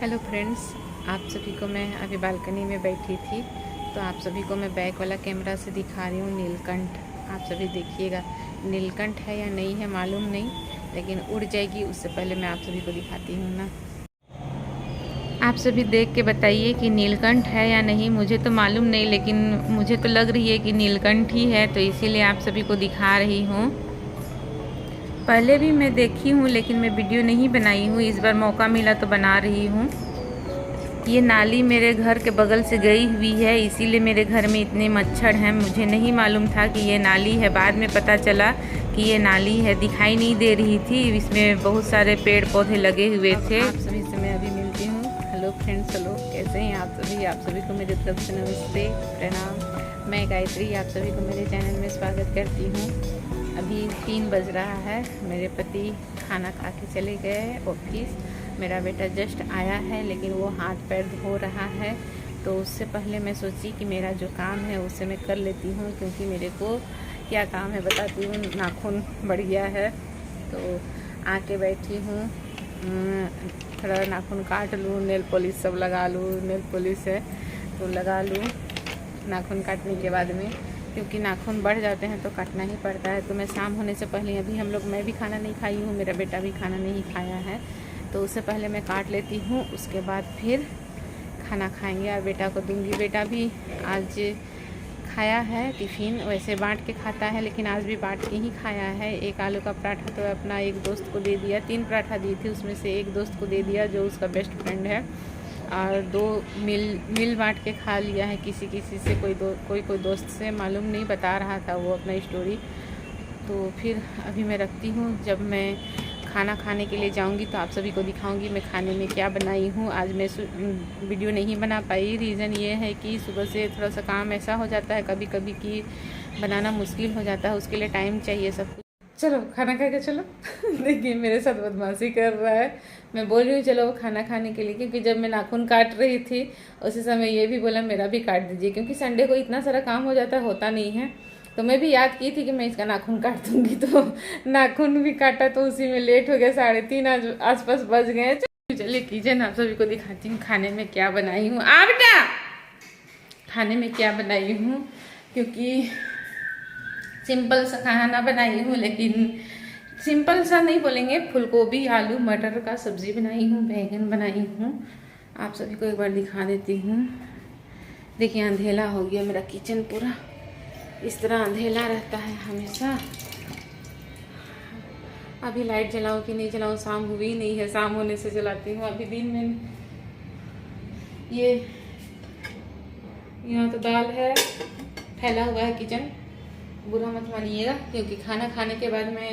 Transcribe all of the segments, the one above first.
Hello friends, आप सभी को मैं अभी बालकनी में बैठी थी तो आप सभी को मैं बैक वाला कैमरा से दिखा रही हूँ नीलकंठ। आप सभी देखिएगा, नीलकंठ है या नहीं है मालूम नहीं, लेकिन उड़ जाएगी उससे पहले मैं आप सभी को दिखाती हूँ ना। आप सभी देख के बताइए कि नीलकंठ है या नहीं। मुझे तो मालूम नहीं, लेकिन मुझे तो लग रही है कि नीलकंठ ही है, तो इसीलिए आप सभी को दिखा रही हूँ। पहले भी मैं देखी हूँ लेकिन मैं वीडियो नहीं बनाई हूँ, इस बार मौका मिला तो बना रही हूँ। ये नाली मेरे घर के बगल से गई हुई है, इसीलिए मेरे घर में इतने मच्छर हैं। मुझे नहीं मालूम था कि ये नाली है, बाद में पता चला कि ये नाली है। दिखाई नहीं दे रही थी, इसमें बहुत सारे पेड़ पौधे लगे हुए थे। आप सभी से मैं अभी मिलती हूँ। हेलो फ्रेंड्स, हेलो, कैसे हैं आप सभी? आप सभी को मेरी तरफ से नमस्ते, प्रणाम। मैं गायत्री आप सभी को मेरे चैनल में स्वागत करती हूँ। अभी 3 बज रहा है, मेरे पति खाना खा के चले गए ऑफिस। मेरा बेटा जस्ट आया है, लेकिन वो हाथ पैर धो रहा है, तो उससे पहले मैं सोची कि मेरा जो काम है उससे मैं कर लेती हूँ, क्योंकि मेरे को क्या काम है बताती हूँ। नाखून बढ़ गया है तो आके बैठी हूँ, थोड़ा नाखून काट लूँ, नेल पॉलिश सब लगा लूँ। नेल पॉलिश है तो लगा लूँ नाखून काटने के बाद में, क्योंकि नाखून बढ़ जाते हैं तो काटना ही पड़ता है। तो मैं शाम होने से पहले, अभी मैं भी खाना नहीं खाई हूँ, मेरा बेटा भी खाना नहीं खाया है, तो उससे पहले मैं काट लेती हूँ, उसके बाद फिर खाना खाएंगे और बेटा को दूंगी। बेटा भी आज खाया है टिफ़िन, वैसे बांट के खाता है लेकिन आज भी बांट के ही खाया है। एक आलू का पराठा तो अपना एक दोस्त को दे दिया, 3 पराठा दी थी, उसमें से एक दोस्त को दे दिया जो उसका बेस्ट फ्रेंड है, और 2 मिल बांट के खा लिया है किसी किसी से, कोई दोस्त से, मालूम नहीं, बता रहा था वो अपना स्टोरी। तो फिर अभी मैं रखती हूँ, जब मैं खाना खाने के लिए जाऊंगी तो आप सभी को दिखाऊंगी मैं खाने में क्या बनाई हूँ। आज मैं वीडियो नहीं बना पाई, रीज़न ये है कि सुबह से थोड़ा सा काम ऐसा हो जाता है कभी कभी कि बनाना मुश्किल हो जाता है, उसके लिए टाइम चाहिए सब कुछ। चलो खाना खा के चलो। देखिए मेरे साथ बदमाशी कर रहा है। मैं बोल रही हूँ चलो खाना खाने के लिए, क्योंकि जब मैं नाखून काट रही थी उसी समय ये भी बोला मेरा भी काट दीजिए, क्योंकि संडे को इतना सारा काम हो जाता है, होता नहीं है। तो मैं भी याद की थी कि मैं इसका नाखून काट दूंगी, तो नाखून भी काटा, तो उसी में लेट हो गया, 3:30 आसपास बज गए। चलिए किचन आप सभी को दिखाती हूँ खाने में क्या बनाई हूँ। आ बेटा, खाने में क्या बनाई हूँ, क्योंकि सिंपल सा खाना बनाई हूँ, लेकिन सिंपल सा नहीं बोलेंगे, फूलगोभी आलू मटर का सब्जी बनाई हूँ, बैंगन बनाई हूँ। आप सभी को एक बार दिखा देती हूँ। देखिए अंधेला हो गया मेरा किचन पूरा, इस तरह अंधेला रहता है हमेशा। अभी लाइट जलाऊं कि नहीं जलाऊं, शाम हुई नहीं है, शाम होने से जलाती हूँ। अभी दिन में ये यहाँ तो दाल है, फैला हुआ है किचन, बुरा मत मानिएगा, क्योंकि खाना खाने के बाद मैं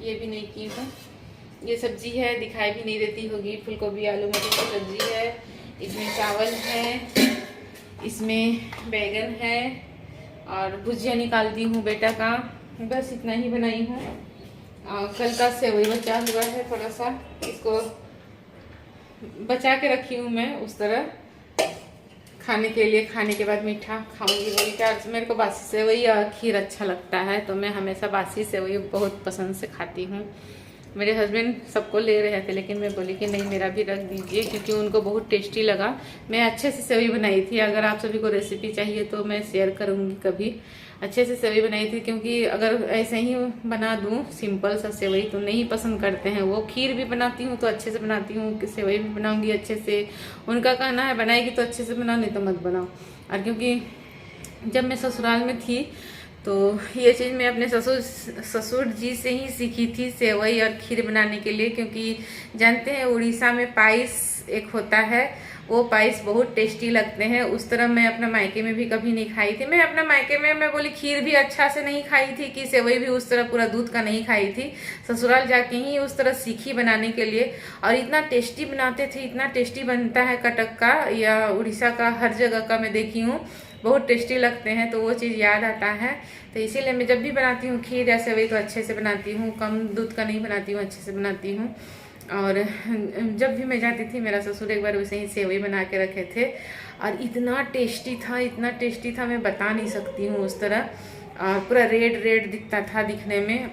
ये भी नहीं की हूँ। ये सब्जी है, दिखाई भी नहीं देती होगी, फूलगोभी आलू मटर की सब्जी है। इसमें चावल है, इसमें बैगन है, और भुजिया निकालती हूँ बेटा का, बस इतना ही बनाई हूँ। कल का सेवई बचा हुआ है, थोड़ा सा इसको बचा के रखी हूँ मैं उस तरह खाने के लिए। खाने के बाद मीठा खाऊंगी, वही क्या, मेरे को बासी सेवई और खीर अच्छा लगता है, तो मैं हमेशा बासी सेवई बहुत पसंद से खाती हूँ। मेरे हस्बैंड सबको ले रहे थे, लेकिन मैं बोली कि नहीं मेरा भी रख दीजिए, क्योंकि उनको बहुत टेस्टी लगा। मैं अच्छे से सेवई बनाई थी, अगर आप सभी को रेसिपी चाहिए तो मैं शेयर करूँगी कभी। अच्छे से सेवई बनाई थी, क्योंकि अगर ऐसे ही बना दूँ सिंपल सा सेवई तो नहीं पसंद करते हैं वो। खीर भी बनाती हूँ तो अच्छे से बनाती हूँ, सेवई भी बनाऊँगी अच्छे से। उनका कहना है बनाएगी तो अच्छे से बनाओ, नहीं तो मत बनाओ। और क्योंकि जब मैं ससुराल में थी तो ये चीज़ मैं अपने ससुर जी से ही सीखी थी, सेवई और खीर बनाने के लिए, क्योंकि जानते हैं उड़ीसा में पायस एक होता है, वो पायस बहुत टेस्टी लगते हैं। उस तरह मैं अपना मायके में भी कभी नहीं खाई थी। मैं अपना मायके में मैं बोली खीर भी अच्छा से नहीं खाई थी, कि सेवई भी उस तरह पूरा दूध का नहीं खाई थी। ससुराल जाके ही उस तरह सीखी बनाने के लिए, और इतना टेस्टी बनाते थे, इतना टेस्टी बनता है कटक का या उड़ीसा का, हर जगह का मैं देखी हूँ, बहुत टेस्टी लगते हैं, तो वो चीज़ याद आता है। तो इसीलिए मैं जब भी बनाती हूँ खीर या सेवई तो अच्छे से बनाती हूँ, कम दूध का नहीं बनाती हूँ, अच्छे से बनाती हूँ। और जब भी मैं जाती थी, मेरा ससुर एक बार वैसे ही सेवई बना के रखे थे, और इतना टेस्टी था, इतना टेस्टी था, मैं बता नहीं सकती हूँ उस तरह। और पूरा रेड रेड दिखता था दिखने में,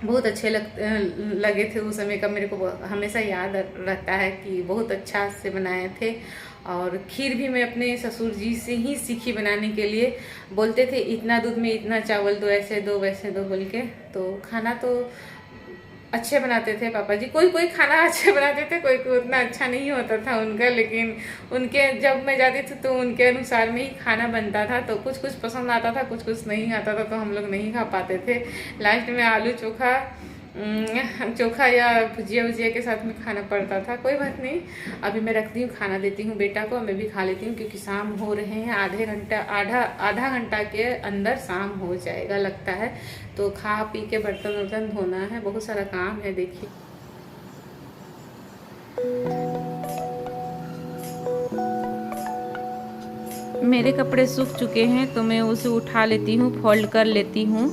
बहुत अच्छे लगे थे। उस समय का मेरे को हमेशा याद रहता है कि बहुत अच्छा से बनाए थे। और खीर भी मैं अपने ससुर जी से ही सीखी बनाने के लिए। बोलते थे इतना दूध में इतना चावल दो, ऐसे दो वैसे दो बोल के। तो खाना तो अच्छे बनाते थे पापा जी। कोई कोई खाना अच्छे बनाते थे, कोई कोई उतना अच्छा नहीं होता था उनका, लेकिन उनके जब मैं जाती थी तो उनके अनुसार में ही खाना बनता था। तो कुछ कुछ पसंद आता था, कुछ कुछ नहीं आता था, तो हम लोग नहीं खा पाते थे। लास्ट में आलू चोखा या भुजिया वुजिया के साथ में खाना पड़ता था। कोई बात नहीं, अभी मैं रखती हूँ, खाना देती हूँ बेटा को, मैं भी खा लेती हूँ, क्योंकि शाम हो रहे हैं। आधा घंटा के अंदर शाम हो जाएगा लगता है। तो खा पी के बर्तन वर्तन धोना है, बहुत सारा काम है। देखिए मेरे कपड़े सूख चुके हैं, तो मैं उसे उठा लेती हूँ, फोल्ड कर लेती हूँ।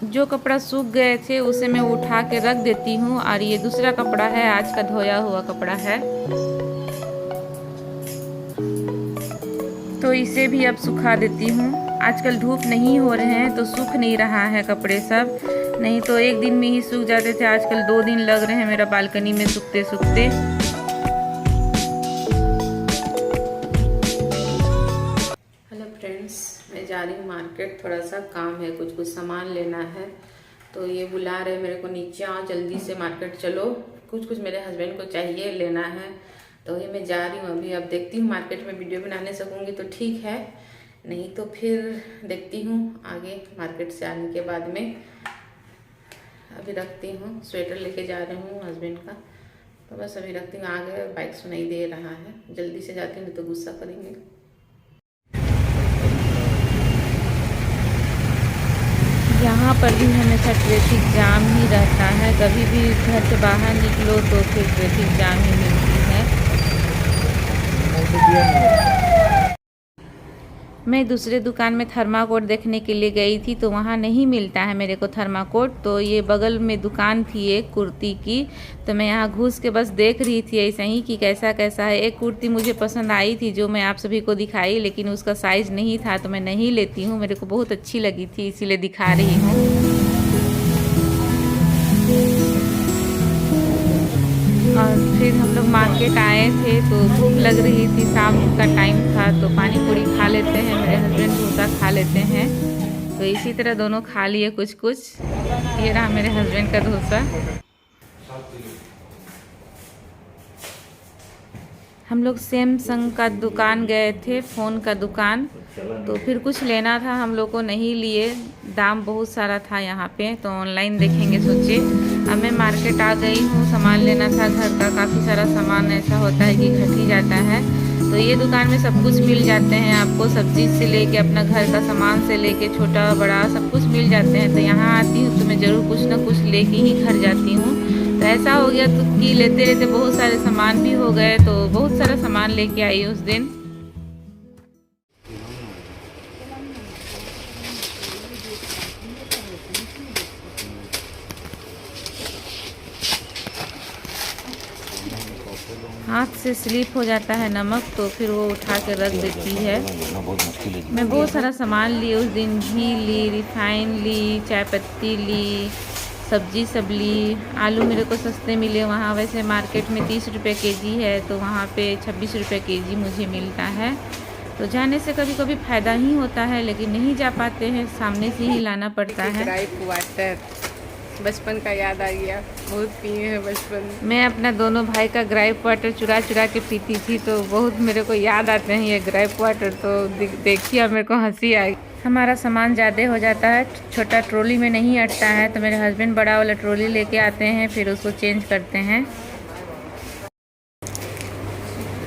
जो कपड़ा सूख गए थे उसे मैं उठा के रख देती हूँ, और ये दूसरा कपड़ा है, आज का धोया हुआ कपड़ा है। तो इसे भी अब सुखा देती हूँ। आजकल धूप नहीं हो रहे हैं तो सूख नहीं रहा है कपड़े सब, नहीं तो एक दिन में ही सूख जाते थे। आजकल 2 दिन लग रहे हैं मेरा बालकनी में सूखते सूखते। हेलो फ्रेंड्स, मैं जा रही हूँ मार्केट, थोड़ा सा काम है, कुछ कुछ सामान लेना है। तो ये बुला रहे मेरे को, नीचे आओ जल्दी से मार्केट चलो, कुछ कुछ मेरे हस्बैंड को चाहिए, लेना है। तो ये मैं जा रही हूँ अभी। अब देखती हूँ मार्केट में वीडियो बनाने सकूँगी तो ठीक है, नहीं तो फिर देखती हूँ आगे मार्केट से आने के बाद में। अभी रखती हूँ, स्वेटर लेके जा रही हूँ हस्बैंड का, तो बस अभी रखती हूँ। आगे बाइक सुनाई दे रहा है, जल्दी से जाती हूँ नहीं तो गुस्सा करेंगे। यहाँ पर भी हमेशा ट्रैफिक जाम ही रहता है, कभी भी घर से बाहर निकलो तो फिर ट्रैफिक जाम ही मिलती है। मैं दूसरे दुकान में थर्माकोट देखने के लिए गई थी, तो वहाँ नहीं मिलता है मेरे को थर्माकोट। तो ये बगल में दुकान थी एक कुर्ती की, तो मैं यहाँ घुस के बस देख रही थी ऐसा ही कि कैसा कैसा है। एक कुर्ती मुझे पसंद आई थी जो मैं आप सभी को दिखाई, लेकिन उसका साइज़ नहीं था तो मैं नहीं लेती हूँ। मेरे को बहुत अच्छी लगी थी इसीलिए दिखा रही हूँ। और फिर हम लोग मार्केट आए थे तो भूख लग रही थी, शाम का टाइम था, तो पानी पूरी खा लेते हैं, मेरे हस्बैंड डोसा खा लेते हैं। तो इसी तरह दोनों खा लिए कुछ कुछ। ये रहा मेरे हस्बैंड का डोसा। हम लोग सैमसंग का दुकान गए थे, फ़ोन का दुकान, तो फिर कुछ लेना था हम लोग को, नहीं लिए, दाम बहुत सारा था यहाँ पे, तो ऑनलाइन देखेंगे सोचे। अब मैं मार्केट आ गई हूँ, सामान लेना था घर का, काफ़ी सारा सामान ऐसा होता है कि घट ही जाता है। तो ये दुकान में सब कुछ मिल जाते हैं आपको, सब्जी से लेके अपना घर का सामान से लेके छोटा बड़ा सब कुछ मिल जाते हैं। तो यहाँ आती हूँ तो मैं ज़रूर कुछ ना कुछ लेके ही घर जाती हूँ। तो ऐसा हो गया तो कि लेते लेते बहुत सारे सामान भी हो गए, तो बहुत सारा सामान लेके आई उस दिन। हाथ से स्लिप हो जाता है नमक, तो फिर वो उठा के रख देती है। मैं बहुत सारा सामान ली उस दिन, घी ली, रिफाइन ली, चाय पत्ती ली, सब्जी सब ली। आलू मेरे को सस्ते मिले वहाँ, वैसे मार्केट में 30 रुपये केजी है, तो वहाँ पे 26 रुपये केजी मुझे मिलता है। तो जाने से कभी कभी फ़ायदा ही होता है, लेकिन नहीं जा पाते हैं, सामने से ही लाना पड़ता है। ग्राइप वाटर बचपन का याद आ गया, बहुत पिए हैं बचपन। मैं अपना दोनों भाई का ग्राइप वाटर चुरा चुरा के पीती थी, तो बहुत मेरे को याद आते हैं ये ग्राइप वाटर। तो देखिए अब मेरे को हंसी आई। हमारा सामान ज़्यादा हो जाता है, छोटा ट्रॉली में नहीं अटता है, तो मेरे हस्बैंड बड़ा वाला ट्रॉली लेके आते हैं, फिर उसको चेंज करते हैं।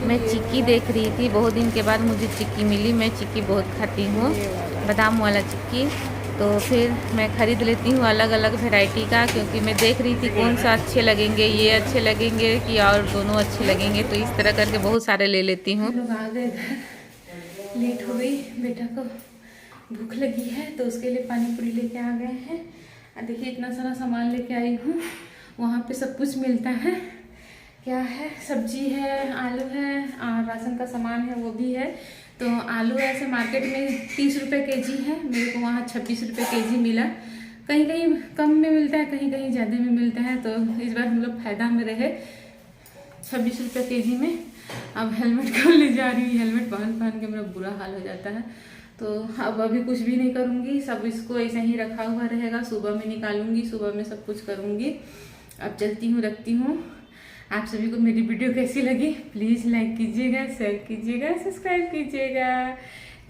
मैं चिक्की देख रही थी, बहुत दिन के बाद मुझे चिक्की मिली। मैं चिक्की बहुत खाती हूँ, बादाम वाला चिक्की। तो फिर मैं ख़रीद लेती हूँ अलग अलग वैरायटी का, क्योंकि मैं देख रही थी कौन सा अच्छे लगेंगे, ये अच्छे लगेंगे कि और दोनों अच्छे लगेंगे। तो इस तरह करके बहुत सारे ले लेती हूँ। लोग आ गए घर, लेट हो गई, बेटा को भूख लगी है तो उसके लिए पानी पूरी लेके आ गए हैं। देखिए इतना सारा सामान लेके आई हूँ, वहाँ पे सब कुछ मिलता है। क्या है, सब्जी है, आलू है और राशन का सामान है वो भी है। तो आलू ऐसे मार्केट में 30 रुपये केजी है, मेरे को वहाँ 26 रुपये केजी मिला। कहीं कहीं कम में मिलता है, कहीं कहीं ज़्यादा में मिलता है। तो इस बार हम लोग फ़ायदा में रहे, 26 रुपये केजी में। अब हेलमेट को ले जा रही हूँ, हेलमेट पहन के मेरा बुरा हाल हो जाता है। तो अब अभी कुछ भी नहीं करूँगी, सब इसको ऐसे ही रखा हुआ रहेगा। सुबह में निकालूंगी, सुबह में सब कुछ करूँगी। अब चलती हूँ, रखती हूँ। आप सभी को मेरी वीडियो कैसी लगी प्लीज़ लाइक कीजिएगा, शेयर कीजिएगा, सब्सक्राइब कीजिएगा।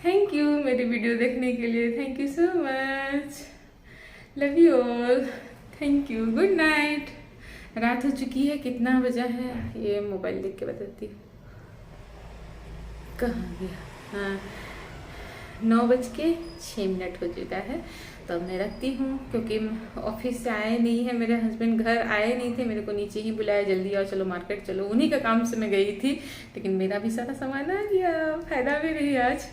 थैंक यू मेरी वीडियो देखने के लिए, thank you so much, love you all, thank you, good night. रात हो चुकी है, कितना बजा है ये मोबाइल देख के बताती हूँ, कहाँ गया, हाँ 9:06 हो चुका है। तो अब मैं रखती हूँ, क्योंकि ऑफिस से आए नहीं है मेरे हस्बैंड, घर आए नहीं थे, मेरे को नीचे ही बुलाया जल्दी और चलो मार्केट चलो, उन्हीं का काम से मैं गई थी। लेकिन मेरा भी सारा सामान आ गया, फ़ायदा भी रही आज।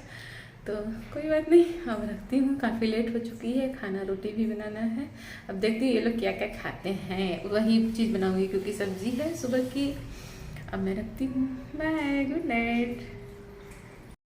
तो कोई बात नहीं, अब रखती हूँ, काफ़ी लेट हो चुकी है, खाना रोटी भी बनाना है। अब देखती हूँ ये लोग क्या क्या खाते हैं, वही चीज़ बनाऊँगी क्योंकि सब्जी है सुबह की। अब मैं रखती हूँ, बाय, गुड नाइट।